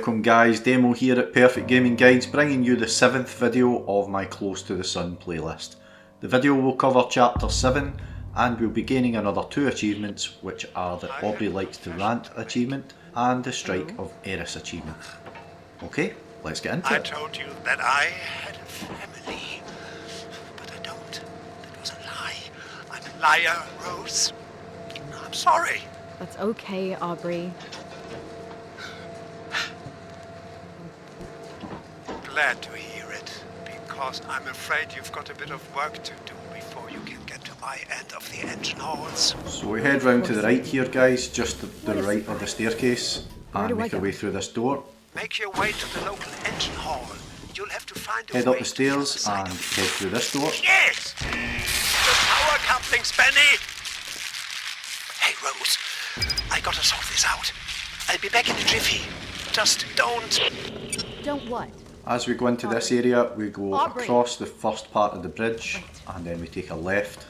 Welcome guys, Demo here at Perfect Gaming Guides, bringing you the 7th video of my Close to the Sun playlist. The video will cover chapter 7 and we'll be gaining another 2 achievements, which are the Aubrey Likes to Rant achievement and the Strife of Eris achievement. Okay, let's get into it. I told you that I had a family, but I don't. That was a lie. I'm a liar, Rose. I'm sorry. That's okay, Aubrey. Glad to hear it, because I'm afraid you've got a bit of work to do before you can get to my end of the engine halls. So we head round to the right here guys, just to the right of the staircase, and make our way through this door. Make your way to the local engine hall. You'll have to find a Head way up the stairs and head through this door. Yes! The power couplings, Benny! Hey, Rose. I gotta sort this out. I'll be back in a jiffy. Just don't... Don't what? As we go into this area, we go Aubrey. across the first part of the bridge, and then we take a left.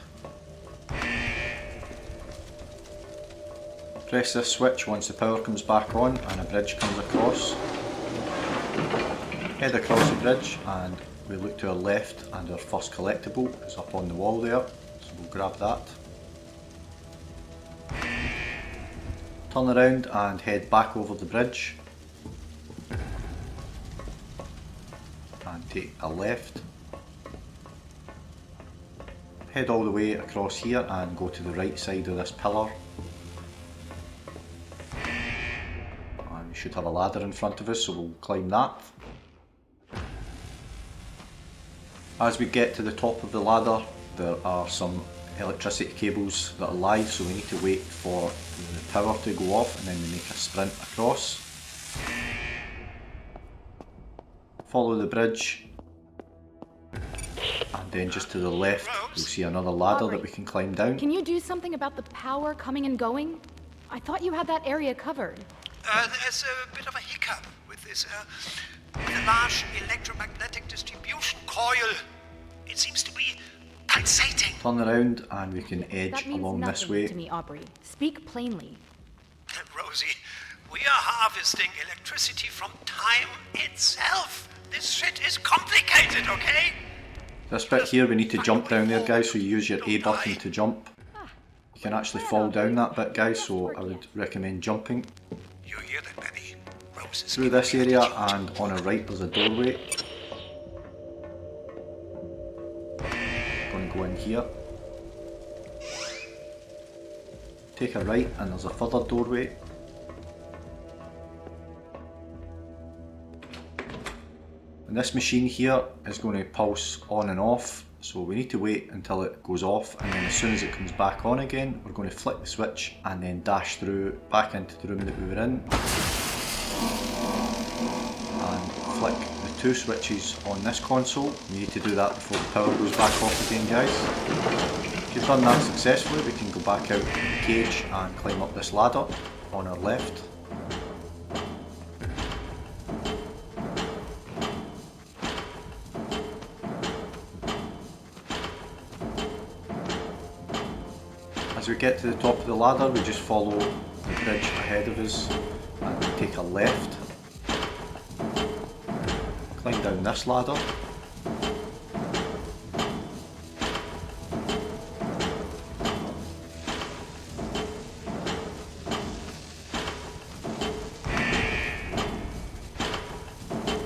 Press this switch once the power comes back on and a bridge comes across. Head across the bridge and we look to our left, and our first collectible is up on the wall there, so we'll grab that. Turn around and head back over the bridge and take a left. Head all the way across here and go to the right side of this pillar. And we should have a ladder in front of us, so we'll climb that. As we get to the top of the ladder, there are some electricity cables that are live, so we need to wait for the power to go off and then we make a sprint across. Follow the bridge, and then just to the left you'll see another ladder that we can climb down. Can you do something about the power coming and going? I thought you had that area covered. There's a bit of a hiccup with this, the large electromagnetic distribution coil. It seems to be pulsating. Turn around and we can That edge means along this nothing way. to me, Aubrey. Speak plainly. Rosie, we are harvesting electricity from time itself. This shit is complicated, okay? This bit here we need to jump down there guys, so you use your A button to jump. You can actually fall down that bit guys, so I would recommend jumping. You hear that, Benny? Rose is Through this area, and on our right there's a doorway. Going to go in here. Take a right and there's a further doorway. And this machine here is going to pulse on and off, so we need to wait until it goes off, and then as soon as it comes back on again we're going to flick the switch and then dash through back into the room that we were in and flick the 2 switches on this console. You need to do that before the power goes back off again guys. If you've done that successfully, we can go back out of the cage and climb up this ladder on our left. As we get to the top of the ladder, we just follow the bridge ahead of us and we take a left. Climb down this ladder.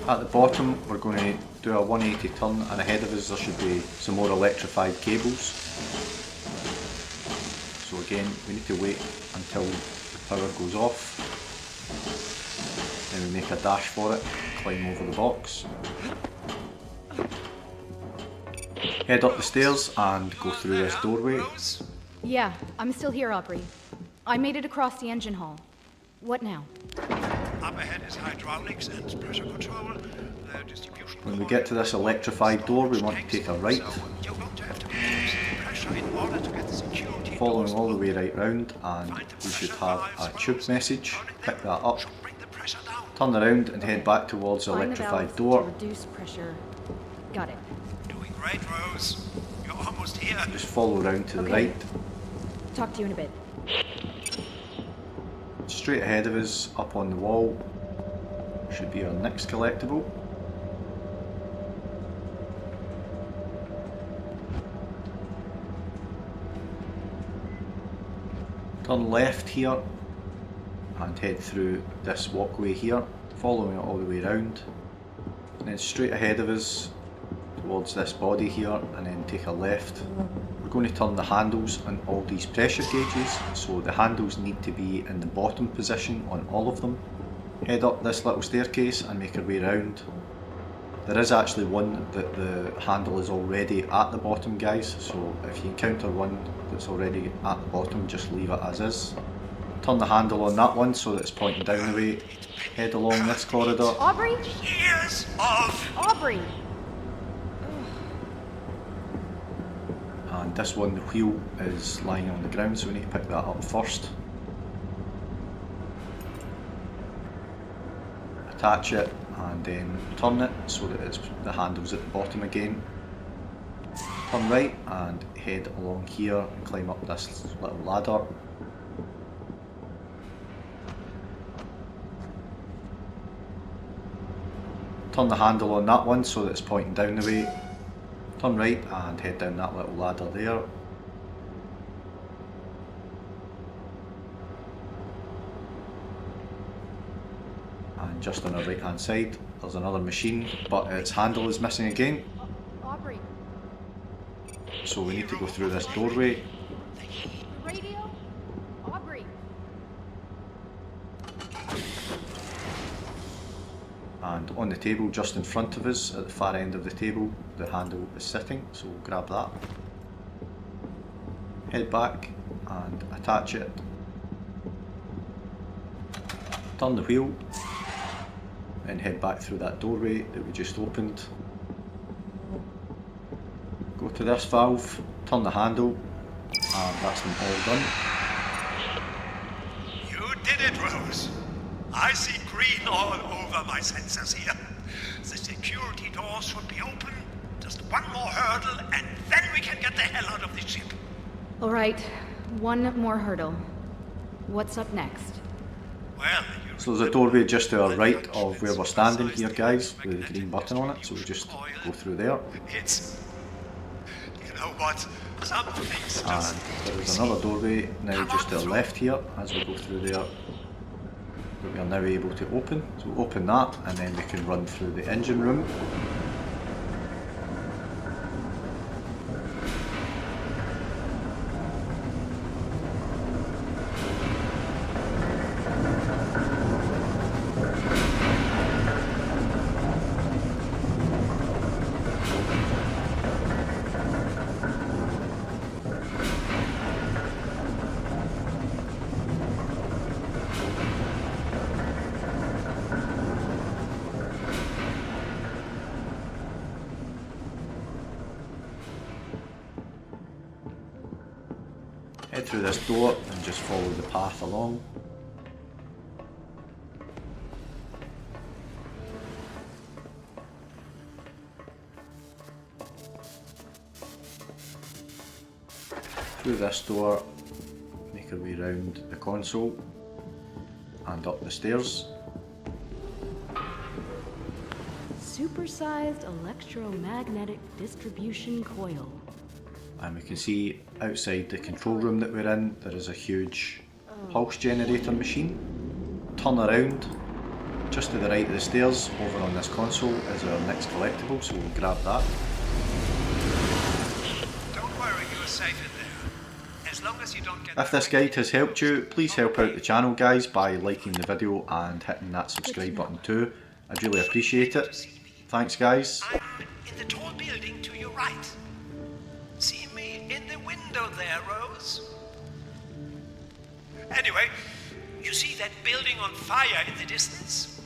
At the bottom we're going to do a 180 turn, and ahead of us there should be some more electrified cables. So again, we need to wait until the power goes off. Then we make a dash for it, climb over the box. Head up the stairs and go through this doorway. Rose? Yeah, I'm still here, Aubrey. I made it across the engine hall. What now? Up ahead is hydraulics and pressure control. The distribution When we get to this electrified door, we want to take a right. You're going to have to reduce the pressure in order to get the security Following doors all the way open. right round, and we should have a tube message. Pick that up, Should bring the pressure down. turn around and head back towards the Find electrified valve door. to reduce pressure. Got it. Doing great, Rose. You're almost here. Just follow round to the Okay. right. Talk to you in a bit. Straight ahead of us, up on the wall, should be our next collectible. Turn left here and head through this walkway here, following it all the way around, and then straight ahead of us towards this body here, and then take a left. We're going to turn the handles on all these pressure gauges, so the handles need to be in the bottom position on all of them. Head up this little staircase and make our way around. There is actually one that the handle is already at the bottom, guys, so if you encounter one that's already at the bottom, just leave it as is. Turn the handle on that one so that it's pointing down the way. Head along this corridor. Aubrey? Years of... Aubrey! And this one, the wheel is lying on the ground, so we need to pick that up first. Attach it and then turn it so that the handle's at the bottom again. Turn right and head along here and climb up this little ladder. Turn the handle on that one so that it's pointing down the way. Turn right and head down that little ladder there. And just on our right hand side there's another machine, but its handle is missing again. Aubrey, So we need to go through this doorway. the radio? Aubrey! And on the table just in front of us, at the far end of the table, the handle is sitting, so we'll grab that. Head back and attach it. Turn the wheel and head back through that doorway that we just opened. Go to this valve, turn the handle, and that's them all done. You did it, Rose. I see green all over my sensors here. The security doors should be open. Just one more hurdle, and then we can get the hell out of this ship. All right, one more hurdle. What's up next? Well, So there's a doorway just to our right of where we're standing here, guys, with the green button on it, so we just go through there. It's... You know what? Some things And just... there is another doorway now just to our left here as we go through there that we are now able to open. So we'll open that and then we can run through the engine room. Head through this door and just follow the path along. Through this door, make our way round the console and up the stairs. Supersized electromagnetic distribution coil. And we can see outside the control room that we're in, there is a huge pulse generator machine. Turn around, just to the right of the stairs, over on this console is our next collectible, so we'll grab that. Don't worry, you're safe in there. As long as you don't get... If this guide has helped you, please help out the channel, guys, by liking the video and hitting that subscribe button too. I'd really appreciate it. Thanks, guys. I'm in the tall building to your right. See me in the window there, Rose? Anyway, you see that building on fire in the distance?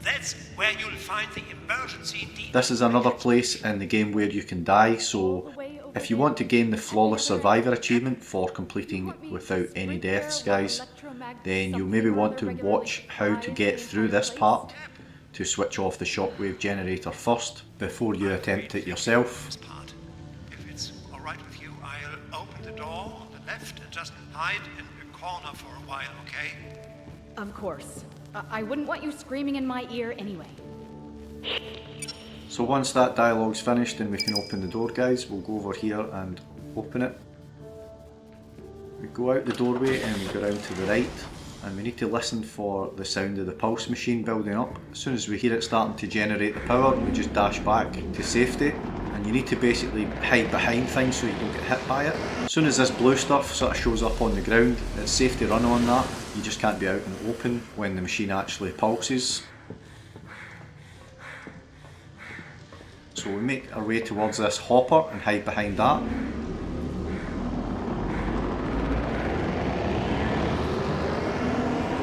That's where you'll find the emergency depot. This is another place in the game where you can die, so if you want to gain the Flawless Survivor achievement for completing without any deaths, guys, then you'll maybe want to watch how to get through this part to switch off the shockwave generator first before you attempt it yourself. This part. If it's alright with you, I'll open the door on the left and just hide in a corner for a while, okay? Of course. I wouldn't want you screaming in my ear anyway. So once that dialogue's finished and we can open the door, guys, we'll go over here and open it. We go out the doorway and we go round to the right, and we need to listen for the sound of the pulse machine building up. As soon as we hear it starting to generate the power, we just dash back to safety. And you need to basically hide behind things so you don't get hit by it. As soon as this blue stuff sort of shows up on the ground, it's safe to run on that. You just can't be out in the open when the machine actually pulses. So we make our way towards this hopper and hide behind that.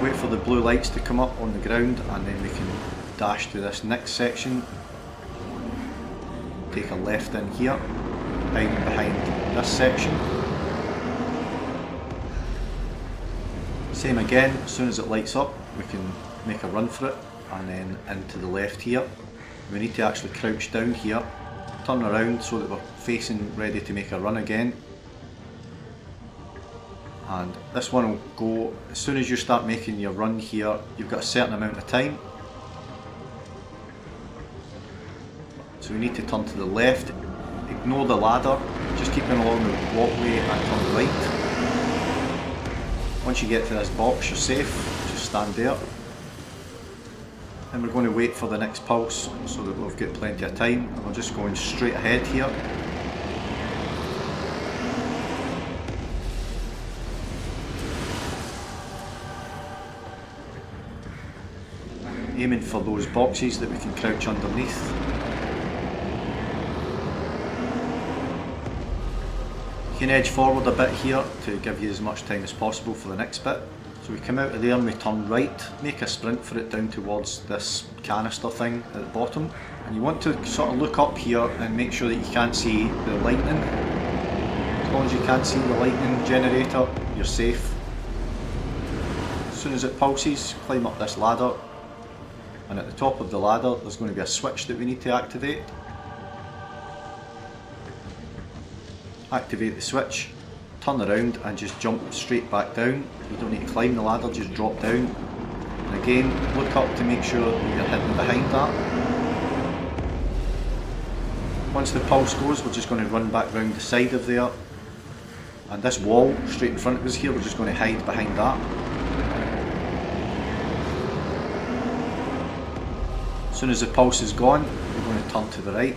Wait for the blue lights to come up on the ground, and then we can dash to this next section. Take a left in here, hiding behind this section. Same again, as soon as it lights up we can make a run for it, and then into the left here. We need to actually crouch down here, turn around so that we're facing ready to make a run again. And this one will go, as soon as you start making your run here, you've got a certain amount of time. So we need to turn to the left, ignore the ladder, just keep going along the walkway and turn right. Once you get to this box, you're safe, just stand there. And we're going to wait for the next pulse so that we've got plenty of time, and we're just going straight ahead here. Aiming for those boxes that we can crouch underneath. You can edge forward a bit here to give you as much time as possible for the next bit. So we come out of there and we turn right, make a sprint for it down towards this canister thing at the bottom. And you want to sort of look up here and make sure that you can't see the lightning. As long as you can't see the lightning generator, you're safe. As soon as it pulses, climb up this ladder. And at the top of the ladder there's going to be a switch that we need to activate. Activate the switch, turn around and just jump straight back down. You don't need to climb the ladder, just drop down. And again, look up to make sure that you're hidden behind that. Once the pulse goes, we're just going to run back round the side of there. And this wall straight in front of us here, we're just going to hide behind that. As soon as the pulse is gone, we're going to turn to the right.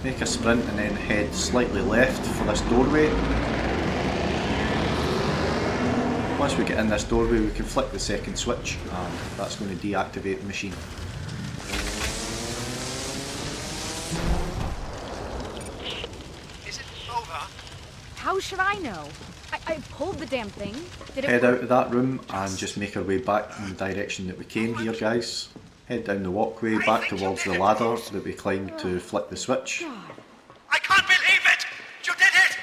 Make a sprint and then head slightly left for this doorway. Once we get in this doorway we can flick the second switch and that's going to deactivate the machine. Is it over? How should I know? I pulled the damn thing. Did it Head out of that room and just make our way back in the direction that we came here, guys. Head down the walkway back towards the ladder that we climbed to flick the switch. I can't believe it! You did it!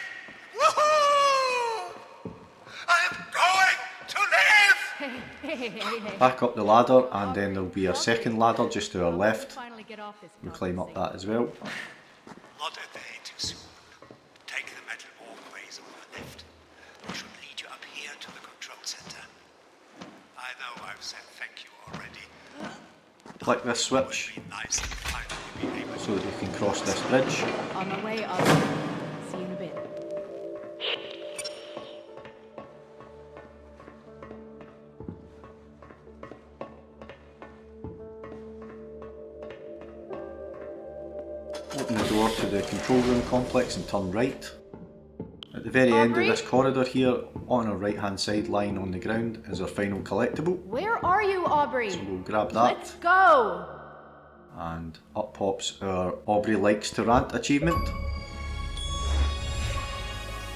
Woohoo! I am going to live! Back up the ladder and then there'll be a second ladder just to our left. Finally get off this We'll climb up that as well. Not a day too soon. Take the metal walkways on the left. They should lead you up here to the control center. I know I've said thank you already. Flick this switch It'd be nice to finally be able so that we can cross this bridge. On my way up. See you in a bit. Open the door to the control room complex and turn right. At the very end of Aubrey? this corridor here, on our right hand side lying on the ground is our final collectible. Where are you, Aubrey? So we'll grab that. Let's go! And up pops our Aubrey Likes to Rant achievement.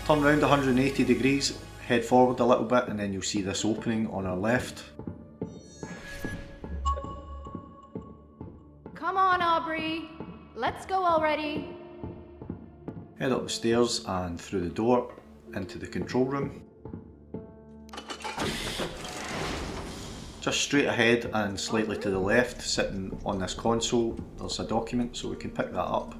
Turn round 180 degrees, head forward a little bit and then you'll see this opening on our left. Come on, Aubrey. Let's go already. Head up the stairs and through the door into the control room. Just straight ahead and slightly to the left, sitting on this console, there's a document so we can pick that up.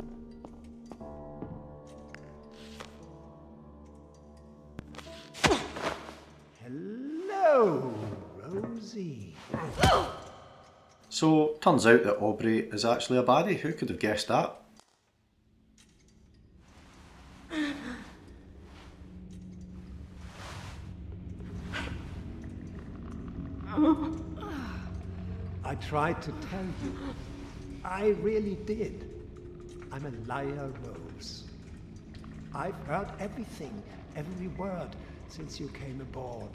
Hello, Rosie. see. So, turns out that Aubrey is actually a baddie. Who could have guessed that? I tried to tell you. I really did. I'm a liar, Rose. I've heard everything, every word, since you came aboard.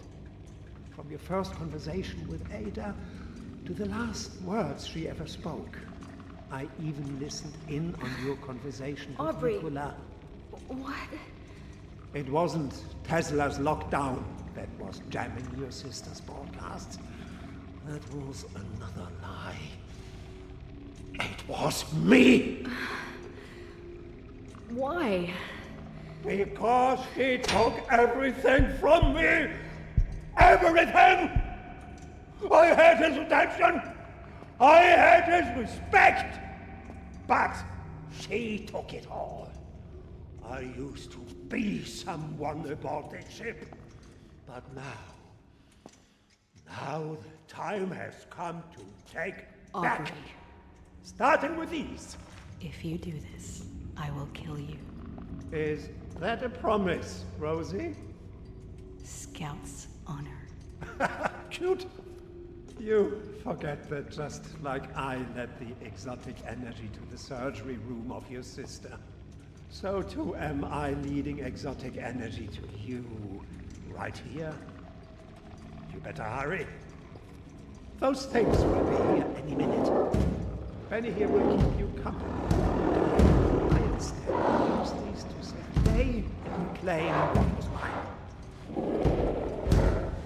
From your first conversation with Ada to the last words she ever spoke. I even listened in on your conversation with Aubrey. Nicola. What? It wasn't Tesla's lockdown that was jamming your sister's broadcasts. That was another lie. It was me! Why? Because she took everything from me! Everything! I had his attention! I had his respect! But she took it all. I used to be someone aboard this ship. But now the time has come to take back. Aubrey. Starting with these. If you do this, I will kill you. Is that a promise, Rosie? Scout's honor. Cute. You forget that just like I led the exotic energy to the surgery room of your sister, so too am I leading exotic energy to you, right here. You better hurry. Those things will be here any minute. Benny here will keep you company. I instead use these to say they can claim what was mine.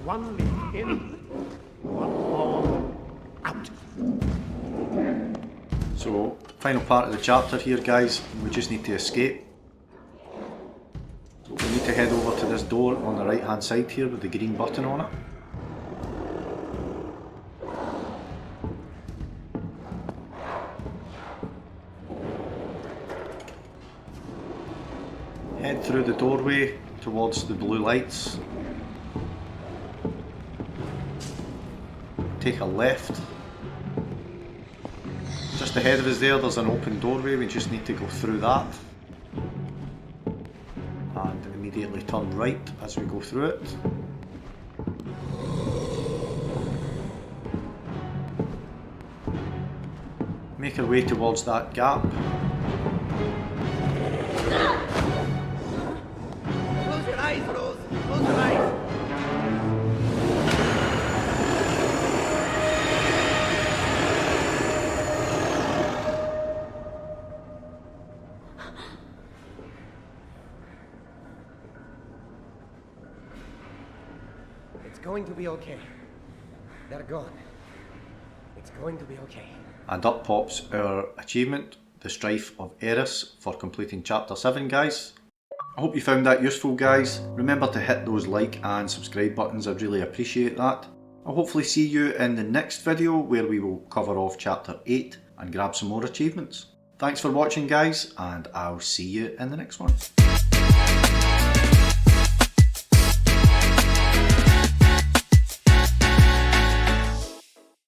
One leaf in, one form out. So, final part of the chapter here, guys. We just need to escape. So we need to head over to this door on the right hand side here with the green button on it. Head through the doorway towards the blue lights. Take a left. Just ahead of us there's an open doorway, we just need to go through that. And immediately turn right as we go through it. Make our way towards that gap. Close your eyes, Rose. Close your eyes. It's going to be okay. They're gone. It's going to be okay. And up pops our achievement, the Strife of Eris, for completing chapter 7, guys. I hope you found that useful, guys. Remember to hit those like and subscribe buttons, I'd really appreciate that. I'll hopefully see you in the next video where we will cover off chapter 8 and grab some more achievements. Thanks for watching, guys, and I'll see you in the next one.